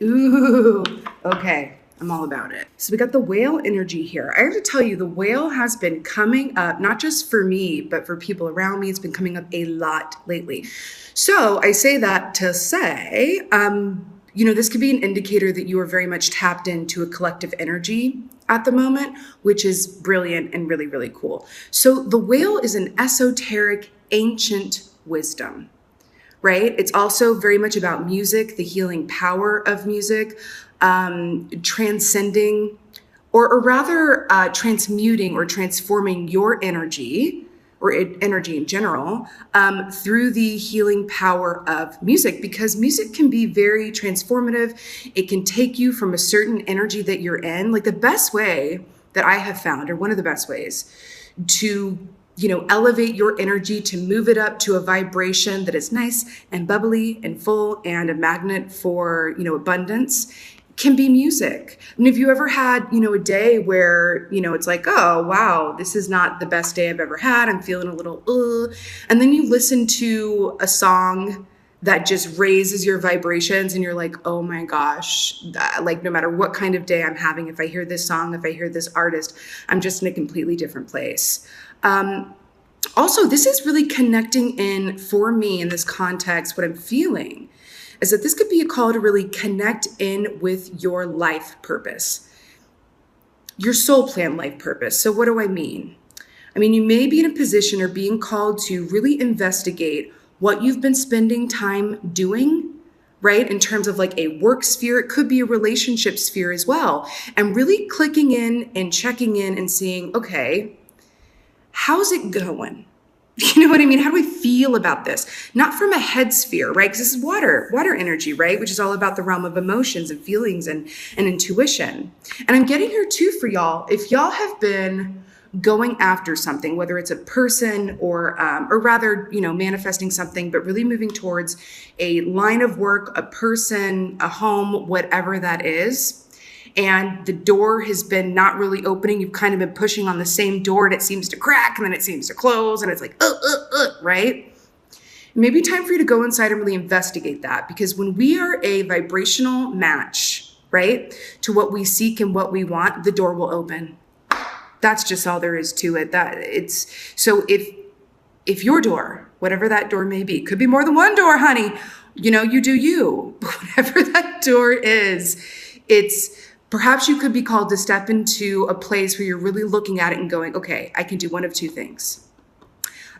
Ooh, okay. I'm all about it. So we got the whale energy here. I have to tell you, the whale has been coming up, not just for me, but for people around me. It's been coming up a lot lately. So I say that to say, this could be an indicator that you are very much tapped into a collective energy at the moment, which is brilliant and really, really cool. So the whale is an esoteric, ancient wisdom, right? It's also very much about music, the healing power of music, transcending, or rather transmuting or transforming your energy or energy in general through the healing power of music, because music can be very transformative. It can take you from a certain energy that you're in. Like the best way that I have found, or one of the best ways to elevate your energy, to move it up to a vibration that is nice and bubbly and full and a magnet for, abundance, can be music. And have you ever had, a day where, it's like, oh, wow, this is not the best day I've ever had. I'm feeling a little, and then you listen to a song that just raises your vibrations and you're like, oh my gosh, like no matter what kind of day I'm having, if I hear this song, if I hear this artist, I'm just in a completely different place. Also, this is really connecting in for me in this context. What I'm feeling is that this could be a call to really connect in with your life purpose, your soul plan life purpose. So what do I mean? I mean, you may be in a position or being called to really investigate what you've been spending time doing, right? In terms of like a work sphere, it could be a relationship sphere as well. And really clicking in and checking in and seeing, okay, how's it going? You know what I mean? How do I feel about this? Not from a head sphere, right? Because this is water energy, right? Which is all about the realm of emotions and feelings and intuition. And I'm getting here too for y'all. If y'all have been going after something, whether it's a person or rather, manifesting something, but really moving towards a line of work, a person, a home, whatever that is, and the door has been not really opening. You've kind of been pushing on the same door and it seems to crack and then it seems to close and it's like, right? Maybe time for you to go inside and really investigate that, because when we are a vibrational match, right, to what we seek and what we want, the door will open. That's just all there is to it. So if your door, whatever that door may be, could be more than one door, honey, you do you, whatever that door is, perhaps you could be called to step into a place where you're really looking at it and going, okay, I can do one of two things.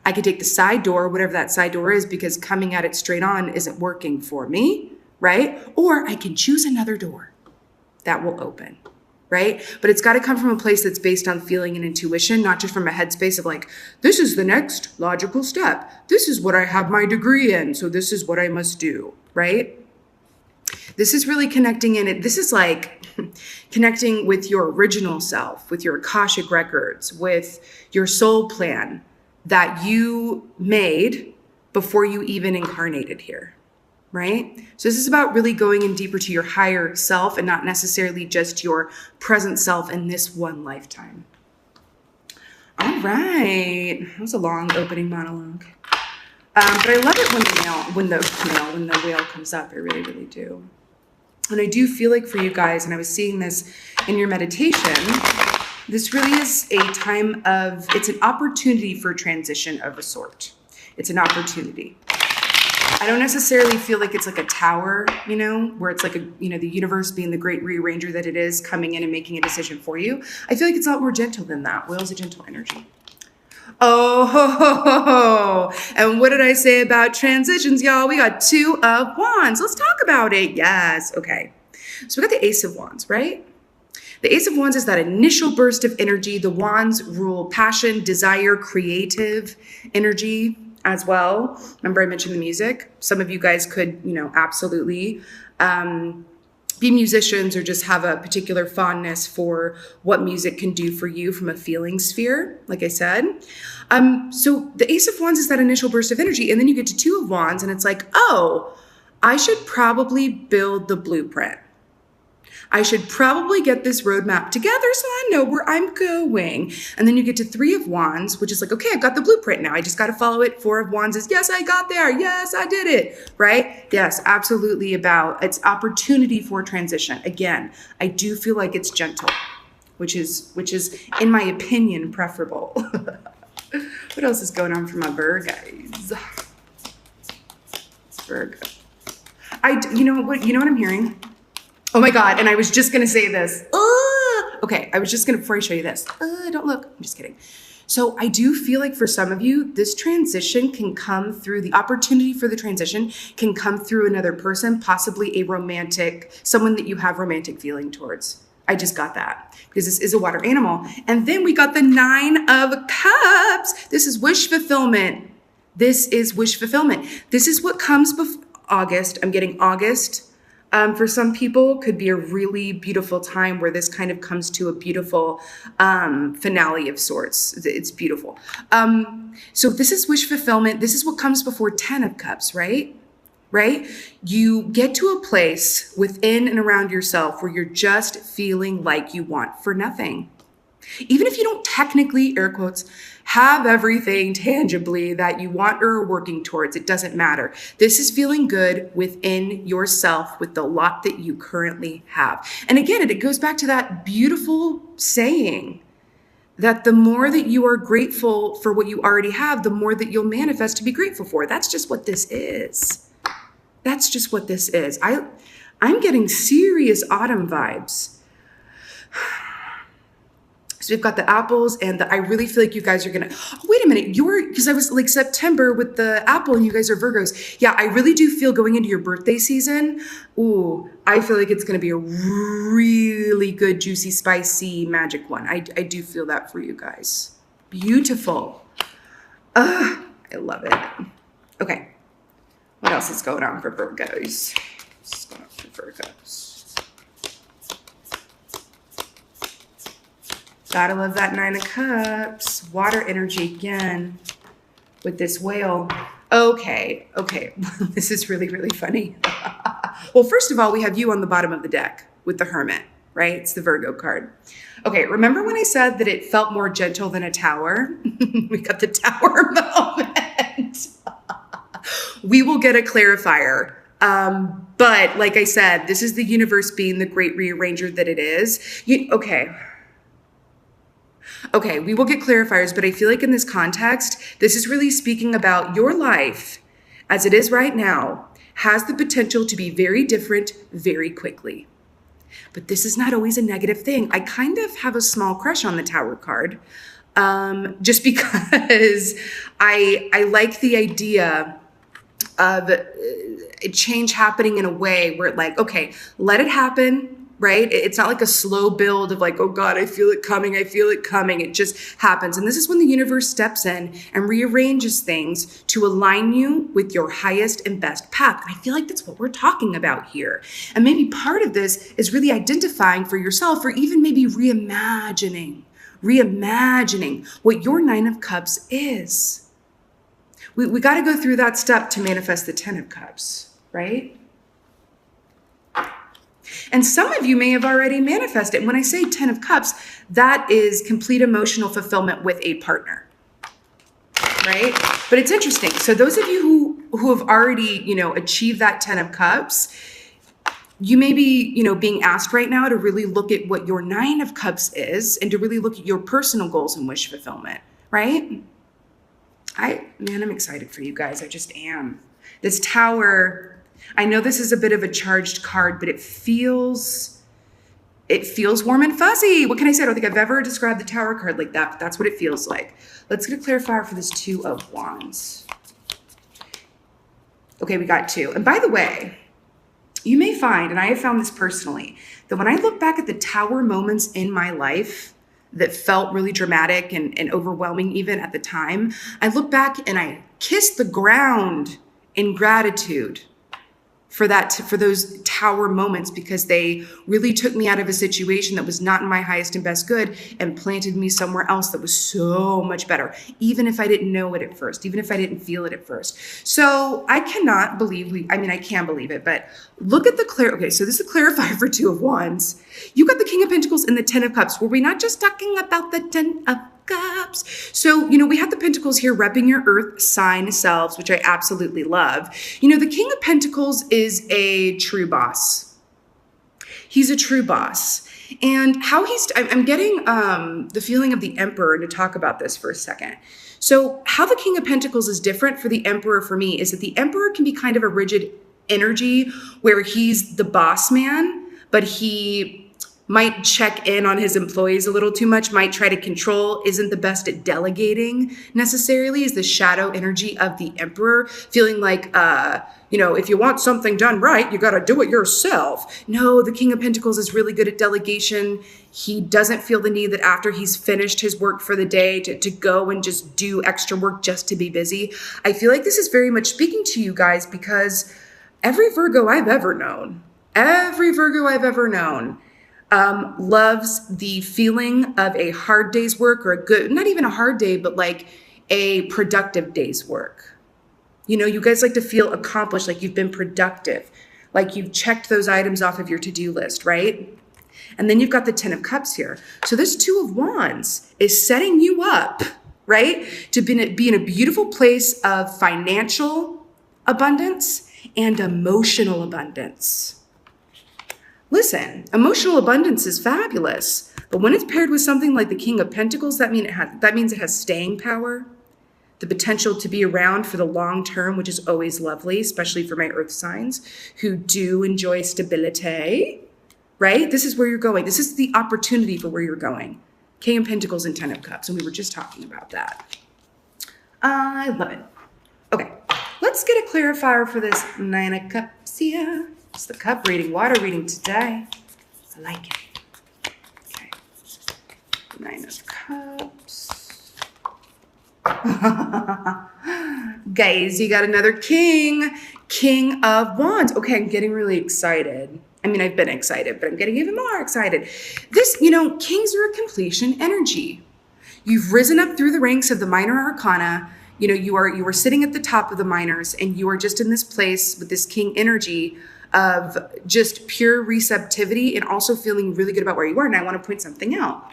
I can take the side door, whatever that side door is, because coming at it straight on isn't working for me, right? Or I can choose another door that will open, right? But it's got to come from a place that's based on feeling and intuition, not just from a headspace of like, this is the next logical step. This is what I have my degree in, so this is what I must do, right? This is really connecting in it. This is like connecting with your original self, with your Akashic records, with your soul plan that you made before you even incarnated here, right? So this is about really going in deeper to your higher self and not necessarily just your present self in this one lifetime. All right. That was a long opening monologue. But I love it when the whale comes up. I really, really do. And I do feel like for you guys, and I was seeing this in your meditation, this really is a time of, it's an opportunity for transition of a sort. It's an opportunity. I don't necessarily feel like it's like a tower, where it's like the universe being the great rearranger that it is, coming in and making a decision for you. I feel like it's a lot more gentle than that. Whale's a gentle energy. Oh, and what did I say about transitions, y'all? We got 2 of Wands. Let's talk about it. Yes. Okay. So we got the Ace of Wands, right? The Ace of Wands is that initial burst of energy. The Wands rule passion, desire, creative energy as well. Remember I mentioned the music. Some of you guys could, absolutely be musicians or just have a particular fondness for what music can do for you from a feeling sphere, like I said. So the Ace of Wands is that initial burst of energy. And then you get to 2 of Wands and it's like, oh, I should probably build the blueprint. I should probably get this roadmap together so I know where I'm going. And then you get to 3 of Wands, which is like, okay, I've got the blueprint now. I just got to follow it. 4 of Wands is, yes, I got there. Yes, I did it. Right? Yes, absolutely about it's opportunity for transition. Again, I do feel like it's gentle, which is, in my opinion, preferable. What else is going on for my Virgos? Virgo. You know what I'm hearing? Oh my God, and I was just gonna say this. Okay, before I show you this, don't look, I'm just kidding. So I do feel like for some of you, this transition can come through, the opportunity for the transition can come through another person, possibly someone that you have romantic feeling towards. I just got that because this is a water animal. And then we got the 9 of Cups. This is wish fulfillment. This is wish fulfillment. This is what comes before August. I'm getting August. For some people, could be a really beautiful time where this kind of comes to a beautiful finale of sorts. It's beautiful. So this is wish fulfillment. This is what comes before 10 of Cups, right? Right? You get to a place within and around yourself where you're just feeling like you want for nothing. Even if you don't technically, air quotes, have everything tangibly that you want or are working towards, it doesn't matter. This is feeling good within yourself with the lot that you currently have. And again, it goes back to that beautiful saying that the more that you are grateful for what you already have, the more that you'll manifest to be grateful for. That's just what this is. That's just what this is. I'm getting serious autumn vibes. So we've got the apples and I really feel like you guys are gonna, oh, wait a minute, because I was like September with the apple and you guys are Virgos. Yeah, I really do feel going into your birthday season, ooh, I feel like it's gonna be a really good, juicy, spicy, magic one. I do feel that for you guys. Beautiful. I love it. Okay, what else is going on for Virgos? What's going on for Virgos? Gotta love that 9 of Cups. Water energy again with this whale. Okay. This is really, really funny. Well, first of all, we have you on the bottom of the deck with the Hermit, right? It's the Virgo card. Okay, remember when I said that it felt more gentle than a tower? We got the tower moment. We will get a clarifier. But like I said, this is the universe being the great rearranger that it is. Okay, we will get clarifiers, but I feel like in this context, this is really speaking about your life as it is right now has the potential to be very different very quickly. But this is not always a negative thing. I kind of have a small crush on the Tower card, just because I like the idea of a change happening in a way where okay, let it happen. Right? It's not like a slow build of oh God, I feel it coming. It just happens. And this is when the universe steps in and rearranges things to align you with your highest and best path. And I feel like that's what we're talking about here. And maybe part of this is really identifying for yourself, or even maybe reimagining what your 9 of Cups is. We got to go through that step to manifest the 10 of Cups, right? And some of you may have already manifested. When I say 10 of Cups, that is complete emotional fulfillment with a partner, right? But it's interesting. So those of you who have already, achieved that 10 of Cups, you may be, being asked right now to really look at what your 9 of Cups is and to really look at your personal goals and wish fulfillment, right? I'm excited for you guys. I just am. This Tower, I know this is a bit of a charged card, but it feels warm and fuzzy. What can I say? I don't think I've ever described the Tower card like that, but that's what it feels like. Let's get a clarifier for this 2 of Wands. Okay, we got 2. And by the way, you may find, and I have found this personally, that when I look back at the Tower moments in my life that felt really dramatic and overwhelming even at the time, I look back and I kiss the ground in gratitude for those tower moments, because they really took me out of a situation that was not in my highest and best good and planted me somewhere else that was so much better, even if I didn't know it at first, even if I didn't feel it at first. So I cannot believe I can believe it, but look at the okay, so this is a clarifier for Two of Wands. You got the King of Pentacles and the Ten of Cups. Were we not just talking about the Ten of Cups? So, we have the Pentacles here repping your earth sign selves, which I absolutely love. The King of Pentacles is a true boss. He's a true boss. And how I'm getting the feeling of the Emperor to talk about this for a second. So how the King of Pentacles is different for the Emperor for me is that the Emperor can be kind of a rigid energy where he's the boss man, but he might check in on his employees a little too much, might try to control, isn't the best at delegating necessarily, is the shadow energy of the Emperor, feeling like, if you want something done right, you got to do it yourself. No, the King of Pentacles is really good at delegation. He doesn't feel the need that after he's finished his work for the day to go and just do extra work just to be busy. I feel like this is very much speaking to you guys because every Virgo I've ever known, loves the feeling of a hard day's work, or a good, not even a hard day, but like a productive day's work. You guys like to feel accomplished, like you've been productive, like you've checked those items off of your to-do list, right? And then you've got the Ten of Cups here. So this Two of Wands is setting you up, right? To be in a beautiful place of financial abundance and emotional abundance. Listen, emotional abundance is fabulous, but when it's paired with something like the King of Pentacles, that means it has staying power, the potential to be around for the long term, which is always lovely, especially for my earth signs who do enjoy stability, right? This is where you're going. This is the opportunity for where you're going. King of Pentacles and Ten of Cups, and we were just talking about that. I love it. Okay, let's get a clarifier for this Nine of Cups here. It's the cup reading, water reading today. I like it. Okay. Nine of Cups. Guys, you got another king. King of Wands. Okay, I'm getting really excited. I mean, I've been excited, but I'm getting even more excited. This, kings are a completion energy. You've risen up through the ranks of the minor arcana. You are sitting at the top of the minors, and you are just in this place with this king energy of just pure receptivity and also feeling really good about where you are. And I want to point something out.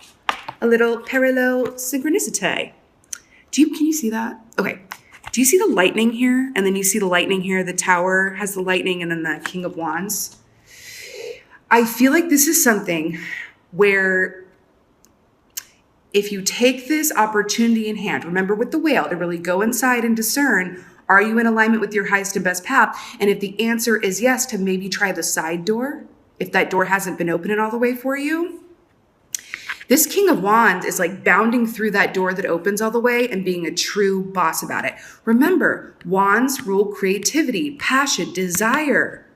A little parallel synchronicity. Can you see that? Okay. Do you see the lightning here? And then you see the lightning here. The tower has the lightning and then the King of Wands. I feel like this is something where if you take this opportunity in hand, remember with the whale, to really go inside and discern, are you in alignment with your highest and best path? And if the answer is yes, to maybe try the side door, if that door hasn't been opening all the way for you. This King of Wands is like bounding through that door that opens all the way and being a true boss about it. Remember, Wands rule creativity, passion, desire.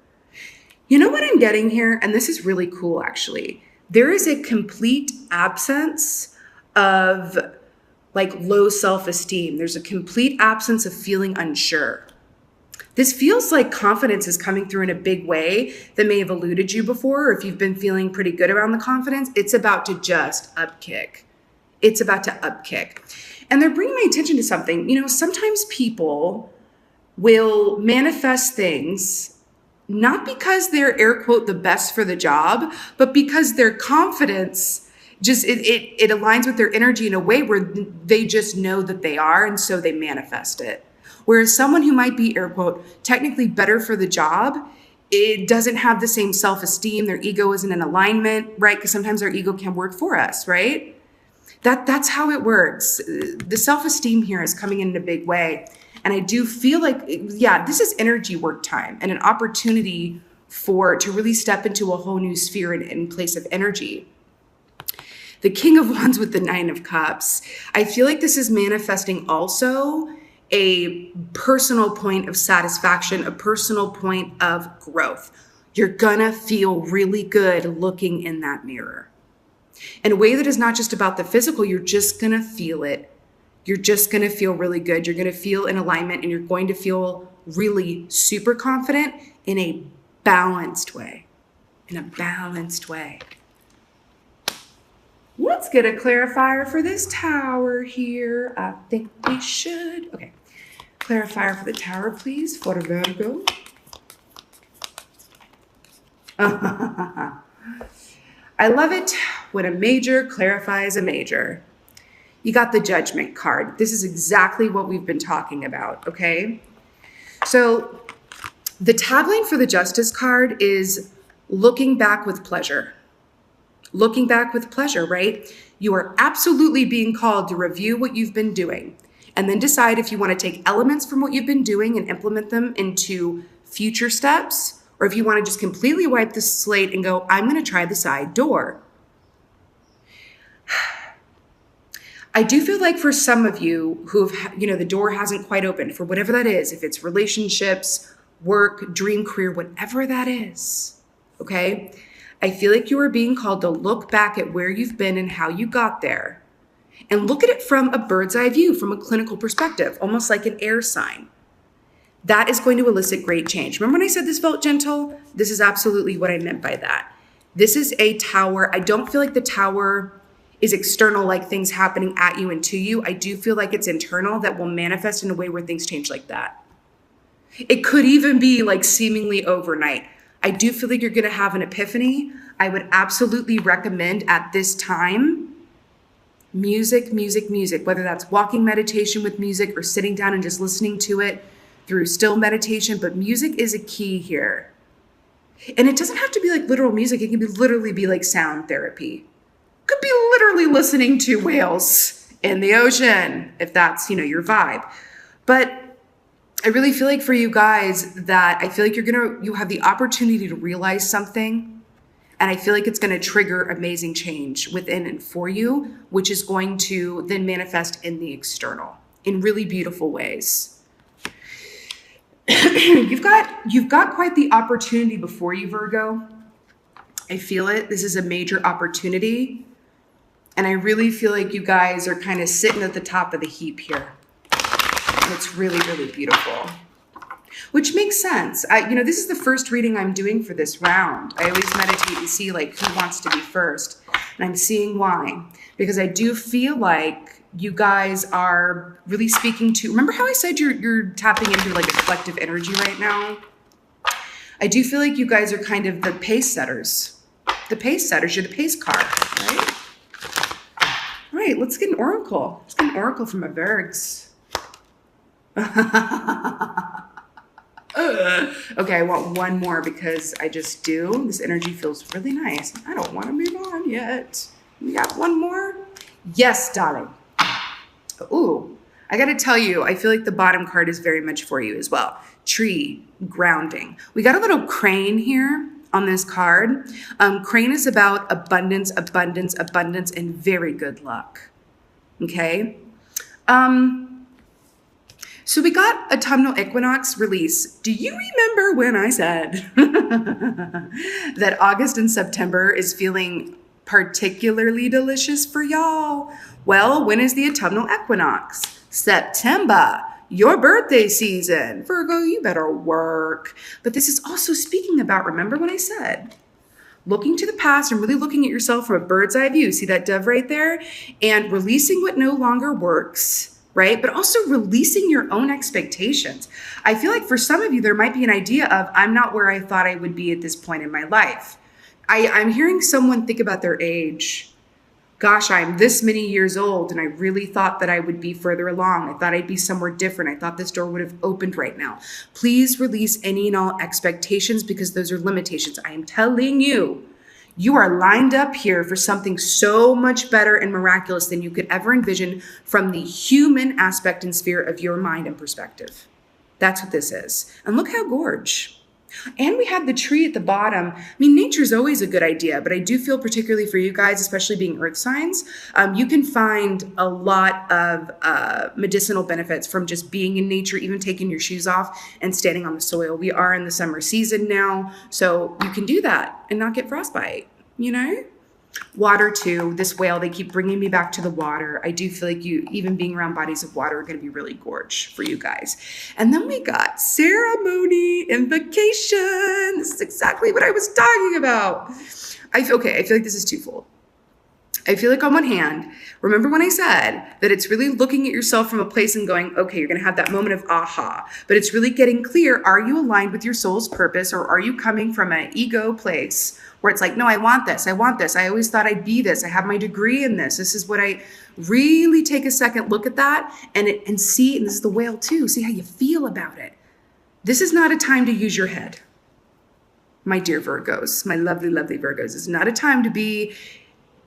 You know what I'm getting here? And this is really cool, actually. There is a complete absence of like low self-esteem. There's a complete absence of feeling unsure. This feels like confidence is coming through in a big way that may have eluded you before, or if you've been feeling pretty good around the confidence, it's about to just upkick. It's about to upkick. And they're bringing my attention to something. Sometimes people will manifest things not because they're air quote the best for the job, but because their confidence just it aligns with their energy in a way where they just know that they are, and so they manifest it. Whereas someone who might be, air quote, technically better for the job, it doesn't have the same self-esteem. Their ego isn't in alignment, right? Because sometimes our ego can work for us, right? That's how it works. The self-esteem here is coming in a big way. And I do feel like, this is energy work time and an opportunity to really step into a whole new sphere in place of energy. The King of Wands with the Nine of Cups. I feel like this is manifesting also a personal point of satisfaction, a personal point of growth. You're gonna feel really good looking in that mirror. In a way that is not just about the physical, you're just gonna feel it. You're just gonna feel really good. You're gonna feel in alignment, and you're going to feel really super confident in a balanced way. In a balanced way. Let's get a clarifier for this tower here. I think we should. Okay. Clarifier for the tower, please, for Virgo. I love it when a major clarifies a major. You got the Judgment card. This is exactly what we've been talking about, okay? So the tagline for the Justice card is looking back with pleasure. Looking back with pleasure, right? You are absolutely being called to review what you've been doing and then decide if you want to take elements from what you've been doing and implement them into future steps, or if you want to just completely wipe the slate and go, I'm going to try the side door. I do feel like for some of you who have, the door hasn't quite opened for whatever that is, if it's relationships, work, dream career, whatever that is, okay? I feel like you are being called to look back at where you've been and how you got there and look at it from a bird's eye view, from a clinical perspective, almost like an air sign. That is going to elicit great change. Remember when I said this felt gentle? This is absolutely what I meant by that. This is a tower. I don't feel like the tower is external, like things happening at you and to you. I do feel like it's internal that will manifest in a way where things change like that. It could even be like seemingly overnight. I do feel like you're going to have an epiphany. I would absolutely recommend at this time, music, whether that's walking meditation with music or sitting down and just listening to it through still meditation, but music is a key here. And it doesn't have to be like literal music. It can literally be like sound therapy. Could be literally listening to whales in the ocean, if that's, your vibe. But I really feel like for you guys that I feel like you have the opportunity to realize something. And I feel like it's going to trigger amazing change within and for you, which is going to then manifest in the external in really beautiful ways. You've got quite the opportunity before you, Virgo. I feel it. This is a major opportunity. And I really feel like you guys are kind of sitting at the top of the heap here. And it's really, really beautiful. Which makes sense. This is the first reading I'm doing for this round. I always meditate and see like who wants to be first. And I'm seeing why. Because I do feel like you guys are really speaking to, remember how I said you're tapping into like a collective energy right now? I do feel like you guys are kind of the pace setters. The pace setters, you're the pace car, right? All right, let's get an oracle. Let's get an oracle from a Virgs. Okay, I want one more because I just do. This energy feels really nice. I don't want to move on yet. We got one more? Yes, darling. Ooh, I got to tell you, I feel like the bottom card is very much for you as well. Tree, grounding. We got a little crane here on this card. Crane is about abundance, and very good luck. Okay? So we got autumnal equinox release. Do you remember when I said that August and September is feeling particularly delicious for y'all? Well, when is the autumnal equinox? September, your birthday season. Virgo, you better work. But this is also speaking about, remember what I said? Looking to the past and really looking at yourself from a bird's eye view. See that dove right there? And releasing what no longer works. Right? But also releasing your own expectations. I feel like for some of you, there might be an idea of, I'm not where I thought I would be at this point in my life. I'm hearing someone think about their age. Gosh, I'm this many years old and I really thought that I would be further along. I thought I'd be somewhere different. I thought this door would have opened right now. Please release any and all expectations because those are limitations. I am telling you. You are lined up here for something so much better and miraculous than you could ever envision from the human aspect and sphere of your mind and perspective. That's what this is. And look how gorge. And we had the tree at the bottom. I mean, nature's always a good idea, but I do feel particularly for you guys, especially being earth signs, you can find a lot of medicinal benefits from just being in nature, even taking your shoes off and standing on the soil. We are in the summer season now, so you can do that and not get frostbite, Water too. This whale, they keep bringing me back to the water. I do feel like you, even being around bodies of water, are going to be really gorge for you guys. And then we got ceremony, invocation. This is exactly what I was talking about. I feel like this is twofold. I feel like on one hand, remember when I said that it's really looking at yourself from a place and going, okay, you're going to have that moment of aha, but it's really getting clear. Are you aligned with your soul's purpose, or are you coming from an ego place where it's like, no, I want this. I want this. I always thought I'd be this. I have my degree in this. This is what I really take a second look at that and see, and this is the whale too, see how you feel about it. This is not a time to use your head. My dear Virgos, my lovely, lovely Virgos, it's not a time to be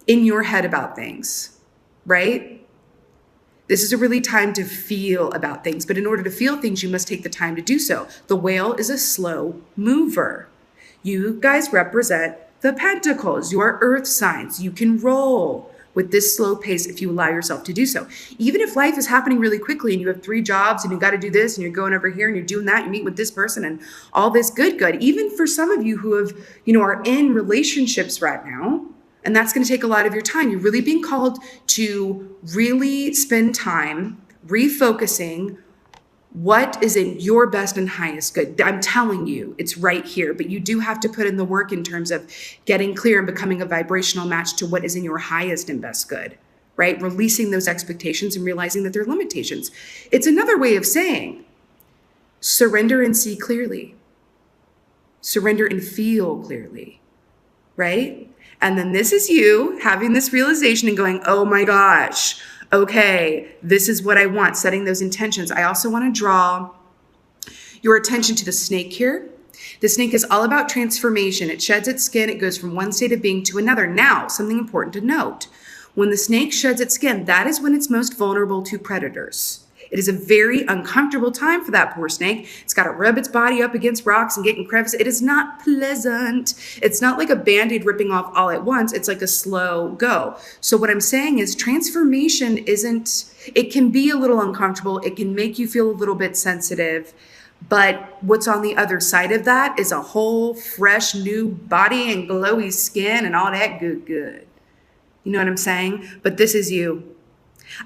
in your head about things, right? This is a really time to feel about things, but in order to feel things, you must take the time to do so. The whale is a slow mover. You guys represent the pentacles. You are earth signs. You can roll with this slow pace if you allow yourself to do so. Even if life is happening really quickly and you have 3 jobs and you got to do this and you're going over here and you're doing that, you meet with this person and all this good. Even for some of you who have, are in relationships right now, and that's going to take a lot of your time. You're really being called to really spend time refocusing what is in your best and highest good. I'm telling you, it's right here, but you do have to put in the work in terms of getting clear and becoming a vibrational match to what is in your highest and best good, right? Releasing those expectations and realizing that they're limitations. It's another way of saying surrender and see clearly. Surrender and feel clearly, right? And then this is you having this realization and going, oh my gosh, okay, this is what I want, setting those intentions. I also want to draw your attention to the snake here. The snake is all about transformation. It sheds its skin. It goes from one state of being to another. Now, something important to note. When the snake sheds its skin, that is when it's most vulnerable to predators. It is a very uncomfortable time for that poor snake. It's got to rub its body up against rocks and get in crevices. It is not pleasant. It's not like a Band-Aid ripping off all at once. It's like a slow go. So what I'm saying is transformation it can be a little uncomfortable. It can make you feel a little bit sensitive. But what's on the other side of that is a whole fresh new body and glowy skin and all that good. You know what I'm saying? But this is you.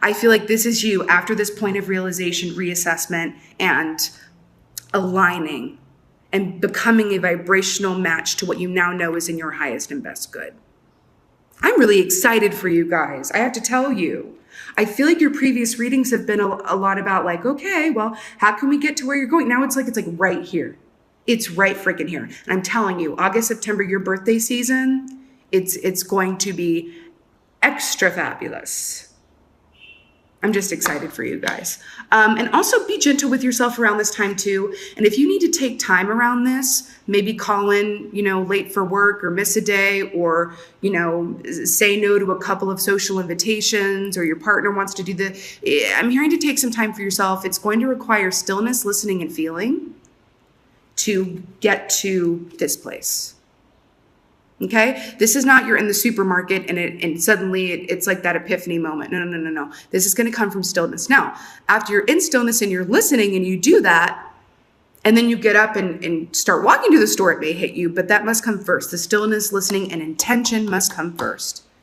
I feel like this is you after this point of realization, reassessment, and aligning and becoming a vibrational match to what you now know is in your highest and best good. I'm really excited for you guys. I have to tell you, I feel like your previous readings have been a lot about like, okay, well, how can we get to where you're going? Now it's like right here. It's right freaking here. And I'm telling you, August, September, your birthday season, it's going to be extra fabulous. I'm just excited for you guys. And also be gentle with yourself around this time too. And if you need to take time around this, maybe call in, late for work or miss a day, or, say no to a couple of social invitations, or your partner wants to do I'm hearing to take some time for yourself. It's going to require stillness, listening, and feeling to get to this place. Okay, this is not you're in the supermarket and suddenly it's like that epiphany moment. No. This is going to come from stillness. Now, after you're in stillness and you're listening and you do that, and then you get up and start walking to the store, it may hit you, but that must come first. The stillness, listening, and intention must come first.